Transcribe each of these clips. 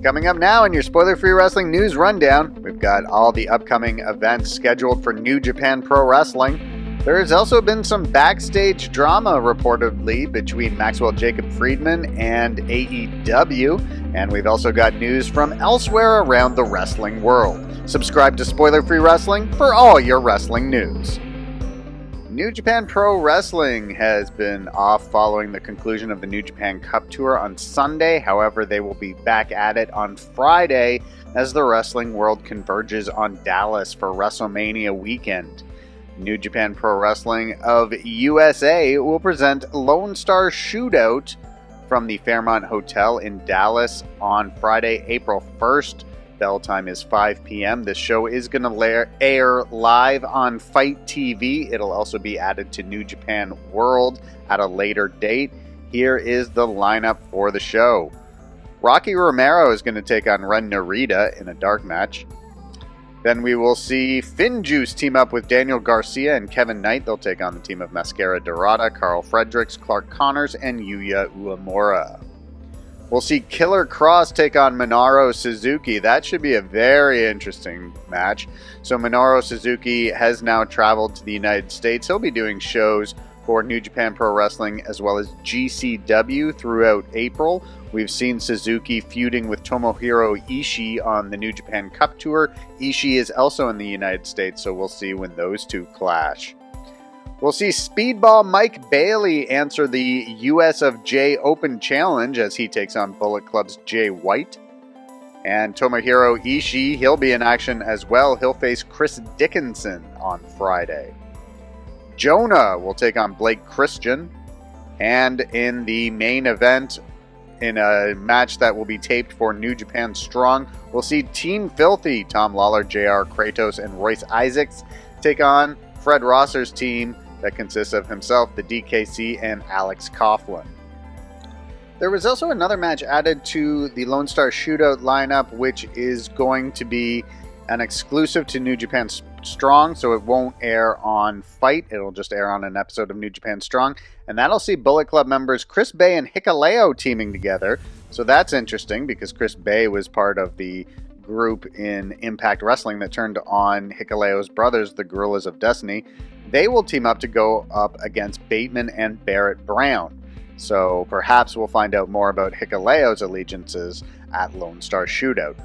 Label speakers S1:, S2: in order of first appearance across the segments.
S1: Coming up now in your spoiler-free wrestling news rundown, we've got all the upcoming events scheduled for New Japan Pro Wrestling. There has also been some backstage drama reportedly between Maxwell Jacob Friedman and AEW, and we've also got news from elsewhere around the wrestling world. Subscribe to Spoiler-Free Wrestling for all your wrestling news. New Japan Pro Wrestling has been off following the conclusion of the New Japan Cup Tour on Sunday. However, they will be back at it on Friday as the wrestling world converges on Dallas for WrestleMania weekend. New Japan Pro Wrestling of USA will present Lone Star Shootout from the Fairmont Hotel in Dallas on Friday, April 1st. Bell time is 5 p.m. This show is going to air live on Fight TV. It'll also be added to New Japan World at a later date. Here is the lineup for the show. Rocky Romero is going to take on Ren Narita in a dark match. Then we will see Finjuice team up with Daniel Garcia and Kevin Knight. They'll take on the team of Mascara Dorada, Carl Fredericks, Clark Connors, and Yuya Uemura. We'll see Killer Cross take on Minoru Suzuki. That should be a very interesting match. So Minoru Suzuki has now traveled to the United States. He'll be doing shows for New Japan Pro Wrestling as well as GCW throughout April. We've seen Suzuki feuding with Tomohiro Ishii on the New Japan Cup Tour. Ishii is also in the United States, so we'll see when those two clash. We'll see Speedball Mike Bailey answer the US of J Open Challenge as he takes on Bullet Club's Jay White. And Tomohiro Ishii, he'll be in action as well. He'll face Chris Dickinson on Friday. Jonah will take on Blake Christian. And in the main event, in a match that will be taped for New Japan Strong, we'll see Team Filthy, Tom Lawler, JR Kratos, and Royce Isaacs take on Fred Rosser's team that consists of himself, the DKC, and Alex Coughlin. There was also another match added to the Lone Star Shootout lineup, which is going to be an exclusive to New Japan Strong, so it won't air on Fight. It'll just air on an episode of New Japan Strong, and that'll see Bullet Club members Chris Bay and Hikuleo teaming together. So that's interesting because Chris Bay was part of the group in Impact Wrestling that turned on Hikuleo's brothers, the Gorillas of Destiny. They will team up to go up against Bateman and Barrett Brown. So perhaps we'll find out more about Hikuleo's allegiances at Lone Star Shootout.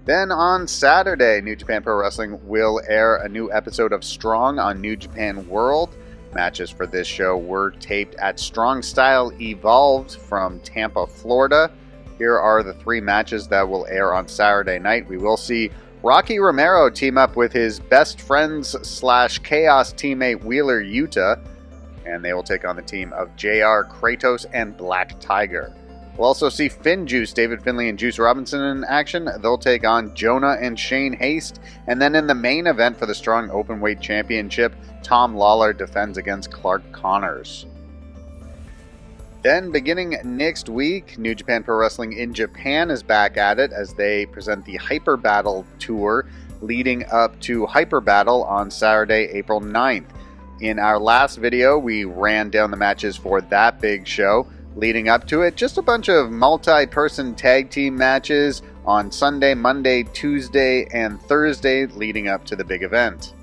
S1: Then on Saturday, New Japan Pro Wrestling will air a new episode of Strong on New Japan World. Matches for this show were taped at Strong Style Evolved from Tampa, Florida. Here are the three matches that will air on Saturday night. We will see Rocky Romero team up with his best friends / Chaos teammate Wheeler Yuta, and they will take on the team of JR Kratos and Black Tiger. We'll also see Finjuice, David Finlay, and Juice Robinson in action. They'll take on Jonah and Shane Haste. And then in the main event for the Strong Openweight Championship, Tom Lawler defends against Clark Connors. Then, beginning next week, New Japan Pro Wrestling in Japan is back at it as they present the Hyper Battle Tour leading up to Hyper Battle on Saturday, April 9th. In our last video, we ran down the matches for that big show. Leading up to it, just a bunch of multi-person tag team matches on Sunday, Monday, Tuesday, and Thursday leading up to the big event.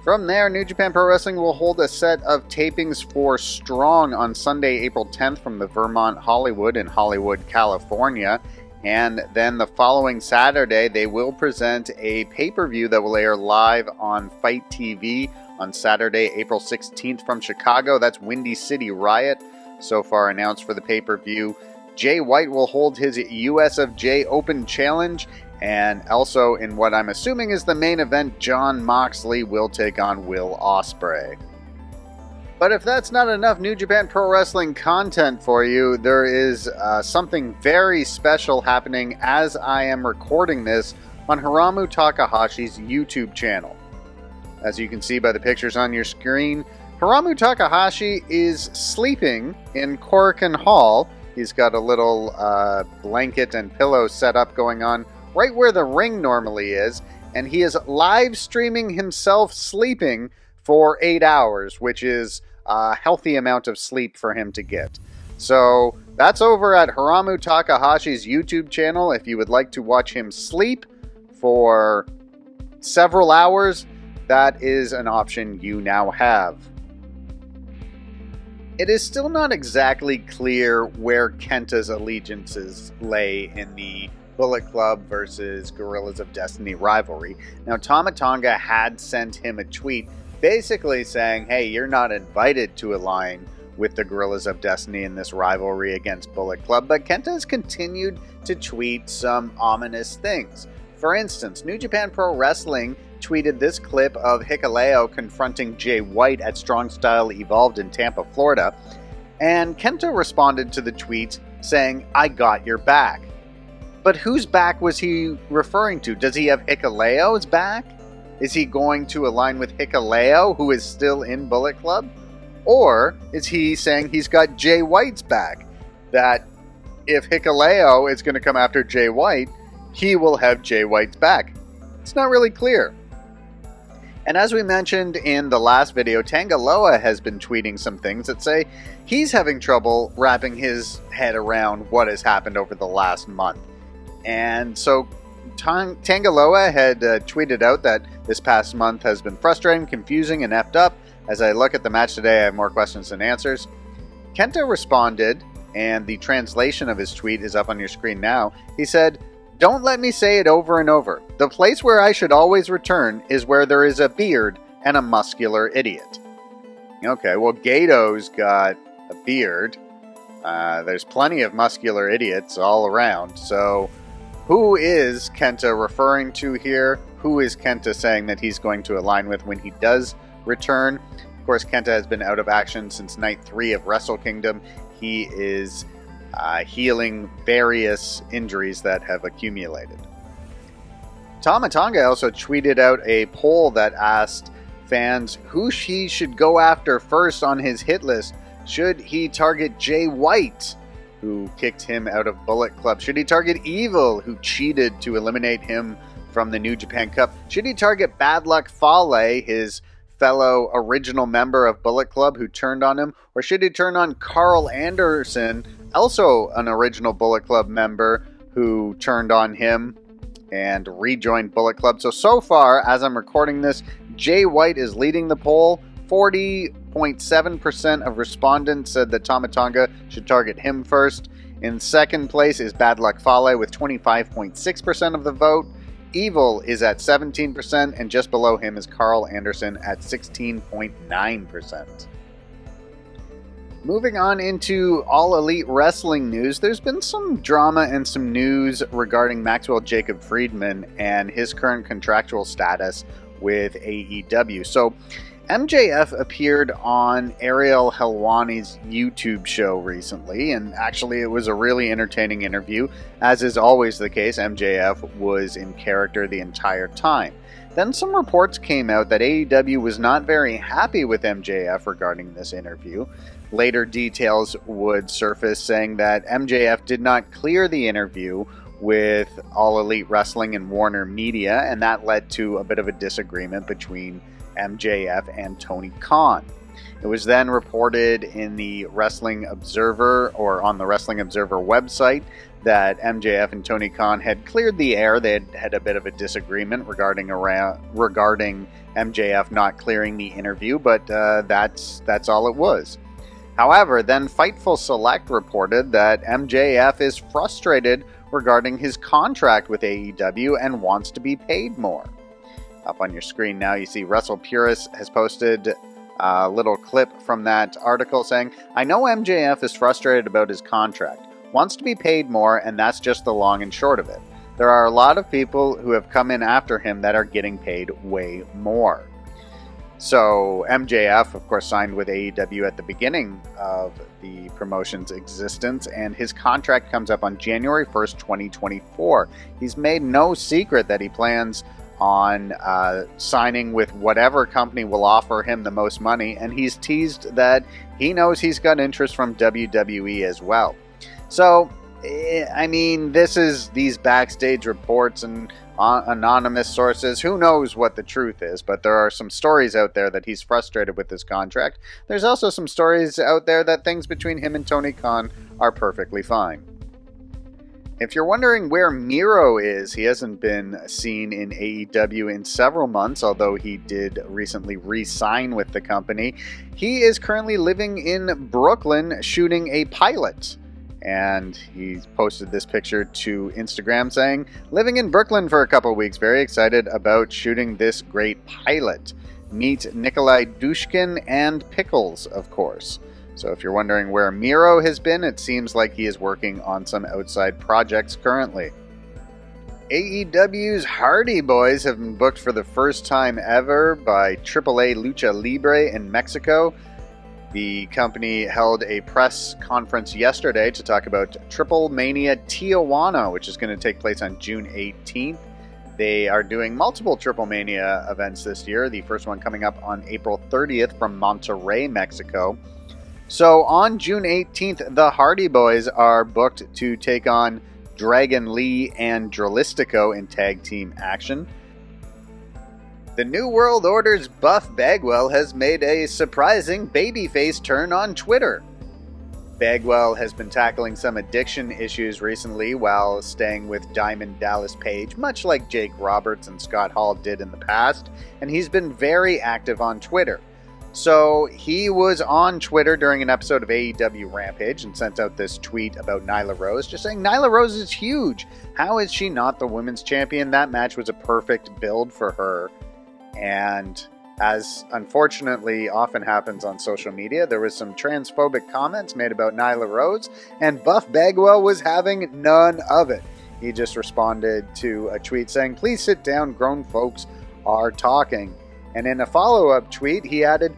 S1: From there, New Japan Pro Wrestling will hold a set of tapings for Strong on Sunday, April 10th from the Vermont Hollywood in Hollywood, California. And then the following Saturday, they will present a pay-per-view that will air live on Fight TV on Saturday, April 16th from Chicago. That's Windy City Riot. So far announced for the pay-per-view. Jay White will hold his US of J Open Challenge. And also in what I'm assuming is the main event, Jon Moxley will take on Will Ospreay. But if that's not enough New Japan Pro Wrestling content for you, there is something very special happening as I am recording this on Hiromu Takahashi's YouTube channel. As you can see by the pictures on your screen, Hiromu Takahashi is sleeping in Korakuen Hall. He's got a little blanket and pillow set up going on right where the ring normally is, and he is live streaming himself sleeping for 8 hours, which is a healthy amount of sleep for him to get. So that's over at Hiromu Takahashi's YouTube channel. If you would like to watch him sleep for several hours, that is an option you now have. It is still not exactly clear where Kenta's allegiances lay in the Bullet Club versus Guerrillas of Destiny rivalry. Now, Tama Tonga had sent him a tweet basically saying, hey, you're not invited to align with the Guerrillas of Destiny in this rivalry against Bullet Club, but Kenta has continued to tweet some ominous things. For instance, New Japan Pro Wrestling tweeted this clip of Hikuleo confronting Jay White at Strong Style Evolved in Tampa, Florida, and Kenta responded to the tweet saying, I got your back. But whose back was he referring to? Does he have Hikuleo's back? Is he going to align with Hikuleo, who is still in Bullet Club? Or is he saying he's got Jay White's back? That if Hikuleo is going to come after Jay White, he will have Jay White's back. It's not really clear. And as we mentioned in the last video, Tangaloa has been tweeting some things that say he's having trouble wrapping his head around what has happened over the last month. And so Tangaloa had tweeted out that this past month has been frustrating, confusing, and effed up. As I look at the match today, I have more questions than answers. Kenta responded, and the translation of his tweet is up on your screen now. He said, don't let me say it over and over. The place where I should always return is where there is a beard and a muscular idiot. Okay, well, Gato's got a beard. There's plenty of muscular idiots all around. So who is Kenta referring to here? Who is Kenta saying that he's going to align with when he does return? Of course, Kenta has been out of action since night 3 of Wrestle Kingdom. He is healing various injuries that have accumulated. Tama Tonga also tweeted out a poll that asked fans who he should go after first on his hit list. Should he target Jay White, who kicked him out of Bullet Club? Should he target Evil, who cheated to eliminate him from the New Japan Cup? Should he target Bad Luck Fale, his fellow original member of Bullet Club who turned on him? Or should he turn on Carl Anderson, also an original Bullet Club member who turned on him and rejoined Bullet Club? So far, as I'm recording this, Jay White is leading the poll. 40.7% of respondents said that Tama Tonga should target him first. In second place is Bad Luck Fale with 25.6% of the vote. Evil is at 17%, and just below him is Carl Anderson at 16.9%. Moving on into All Elite Wrestling news, there's been some drama and some news regarding Maxwell Jacob Friedman and his current contractual status with AEW. So MJF appeared on Ariel Helwani's YouTube show recently, and actually it was a really entertaining interview. As is always the case, MJF was in character the entire time. Then some reports came out that AEW was not very happy with MJF regarding this interview. Later details would surface saying that MJF did not clear the interview with All Elite Wrestling and Warner Media, and that led to a bit of a disagreement between MJF and Tony Khan. It was then reported in the Wrestling Observer, or on the Wrestling Observer website, that MJF and Tony Khan had cleared the air. They had a bit of a disagreement regarding MJF not clearing the interview, but that's all it was. However, then Fightful Select reported that MJF is frustrated regarding his contract with AEW and wants to be paid more. Up on your screen now, you see Wrestle Purist has posted a little clip from that article saying, I know MJF is frustrated about his contract, wants to be paid more, and that's just the long and short of it. There are a lot of people who have come in after him that are getting paid way more. So MJF, of course, signed with AEW at the beginning of the promotion's existence, and his contract comes up on January 1st, 2024. He's made no secret that he plans on signing with whatever company will offer him the most money, and he's teased that he knows he's got interest from WWE as well. So, I mean, this is these backstage reports, and anonymous sources. Who knows what the truth is, but there are some stories out there that he's frustrated with this contract. There's also some stories out there that things between him and Tony Khan are perfectly fine. If you're wondering where Miro is, he hasn't been seen in AEW in several months, although he did recently re-sign with the company. He is currently living in Brooklyn shooting a pilot. And he posted this picture to Instagram saying, living in Brooklyn for a couple weeks, very excited about shooting this great pilot. Meet Nikolai Dushkin and Pickles, of course. So if you're wondering where Miro has been, it seems like he is working on some outside projects currently. AEW's Hardy Boyz have been booked for the first time ever by AAA Lucha Libre in Mexico. The company held a press conference yesterday to talk about Triple Mania Tijuana, which is going to take place on June 18th. They are doing multiple Triple Mania events this year, the first one coming up on April 30th from Monterrey, Mexico. So on June 18th, the Hardy Boyz are booked to take on Dragon Lee and Dralistico in tag team action. The New World Order's Buff Bagwell has made a surprising babyface turn on Twitter. Bagwell has been tackling some addiction issues recently while staying with Diamond Dallas Page, much like Jake Roberts and Scott Hall did in the past, and he's been very active on Twitter. So he was on Twitter during an episode of AEW Rampage and sent out this tweet about Nyla Rose, just saying, Nyla Rose is huge. How is she not the women's champion? That match was a perfect build for her. And as unfortunately often happens on social media, there was some transphobic comments made about Nyla Rose, and Buff Bagwell was having none of it. He just responded to a tweet saying, please sit down, grown folks are talking. And in a follow-up tweet, he added,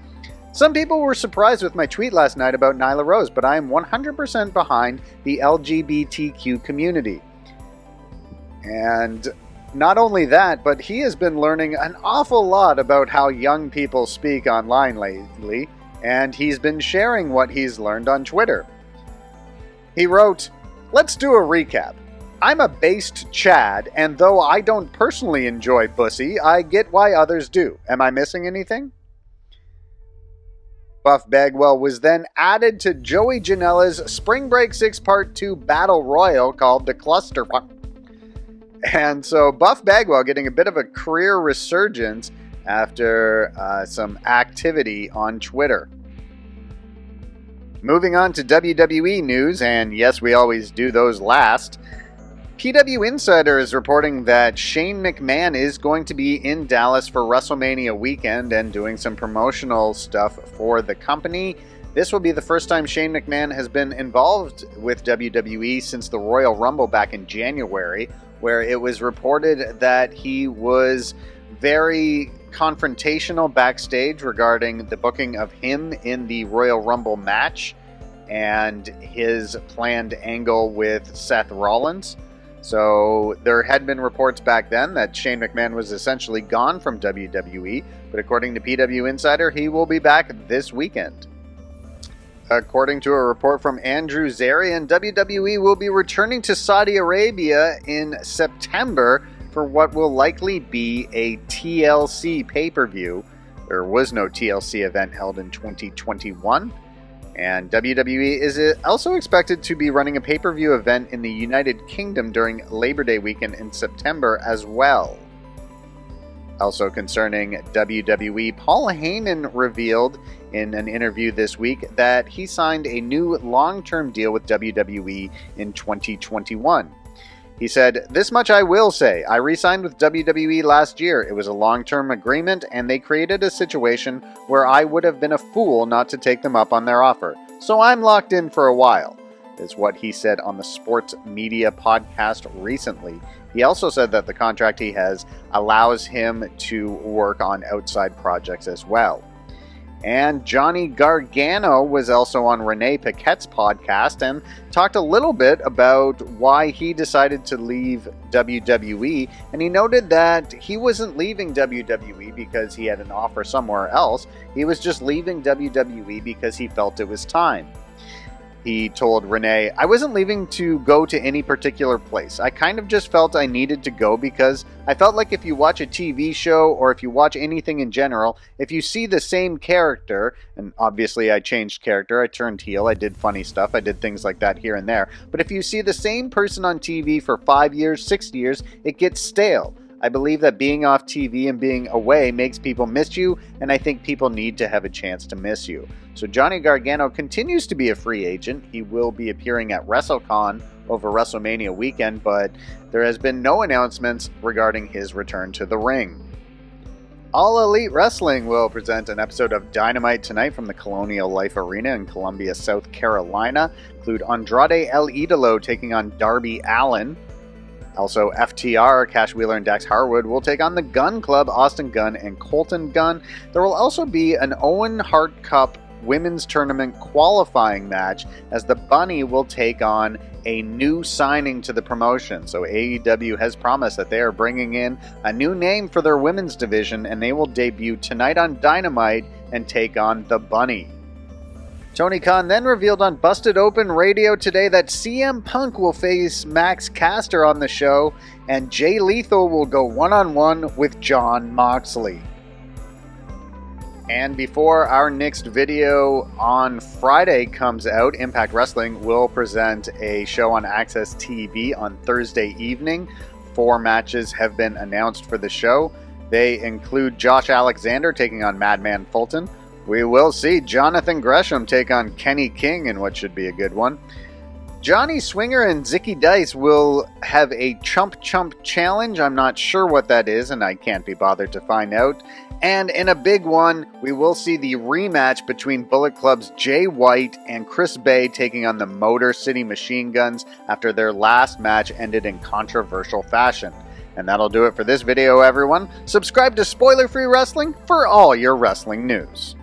S1: some people were surprised with my tweet last night about Nyla Rose, but I am 100% behind the LGBTQ community. And not only that, but he has been learning an awful lot about how young people speak online lately, and he's been sharing what he's learned on Twitter. He wrote, let's do a recap. I'm a based Chad, and though I don't personally enjoy pussy, I get why others do. Am I missing anything? Buff Bagwell was then added to Joey Janela's Spring Break 6 Part 2 Battle Royal called the Clusterfuck. And so Buff Bagwell getting a bit of a career resurgence after some activity on Twitter. Moving on to WWE news, and yes, we always do those last. PW Insider is reporting that Shane McMahon is going to be in Dallas for WrestleMania weekend and doing some promotional stuff for the company. This will be the first time Shane McMahon has been involved with WWE since the Royal Rumble back in January, where it was reported that he was very confrontational backstage regarding the booking of him in the Royal Rumble match and his planned angle with Seth Rollins. So there had been reports back then that Shane McMahon was essentially gone from WWE, but according to PW Insider, he will be back this weekend. According to a report from Andrew Zarian, WWE will be returning to Saudi Arabia in September for what will likely be a TLC pay-per-view. There was no TLC event held in 2021. And WWE is also expected to be running a pay-per-view event in the United Kingdom during Labor Day weekend in September as well. Also concerning WWE, Paul Heyman revealed in an interview this week that he signed a new long-term deal with WWE in 2021. He said, this much I will say. I re-signed with WWE last year. It was a long-term agreement, and they created a situation where I would have been a fool not to take them up on their offer. So I'm locked in for a while, is what he said on the Sports Media podcast recently. He also said that the contract he has allows him to work on outside projects as well. And Johnny Gargano was also on Renee Paquette's podcast and talked a little bit about why he decided to leave WWE. And he noted that he wasn't leaving WWE because he had an offer somewhere else. He was just leaving WWE because he felt it was time. He told Renee, "I wasn't leaving to go to any particular place. I kind of just felt I needed to go because I felt like if you watch a TV show or if you watch anything in general, if you see the same character," and obviously I changed character, I turned heel, I did funny stuff, I did things like that here and there, but if you see the same person on TV for 5 years, 6 years, it gets stale. I believe that being off TV and being away makes people miss you, and I think people need to have a chance to miss you. So Johnny Gargano continues to be a free agent. He will be appearing at WrestleCon over WrestleMania weekend, but there has been no announcements regarding his return to the ring. All Elite Wrestling will present an episode of Dynamite tonight from the Colonial Life Arena in Columbia, South Carolina. Include Andrade El Idolo taking on Darby Allin. Also, FTR, Cash Wheeler and Dax Harwood will take on the Gun Club, Austin Gunn and Colton Gunn. There will also be an Owen Hart Cup Women's Tournament qualifying match as the Bunny will take on a new signing to the promotion. So AEW has promised that they are bringing in a new name for their women's division, and they will debut tonight on Dynamite and take on the Bunny. Tony Khan then revealed on Busted Open Radio today that CM Punk will face Max Caster on the show, and Jay Lethal will go one-on-one with Jon Moxley. And before our next video on Friday comes out, Impact Wrestling will present a show on Access TV on Thursday evening. 4 matches have been announced for the show. They include Josh Alexander taking on Madman Fulton. We will see Jonathan Gresham take on Kenny King in what should be a good one. Johnny Swinger and Zicky Dice will have a Chump Chump challenge. I'm not sure what that is, and I can't be bothered to find out. And in a big one, we will see the rematch between Bullet Club's Jay White and Chris Bay taking on the Motor City Machine Guns after their last match ended in controversial fashion. And that'll do it for this video, everyone. Subscribe to Spoiler Free Wrestling for all your wrestling news.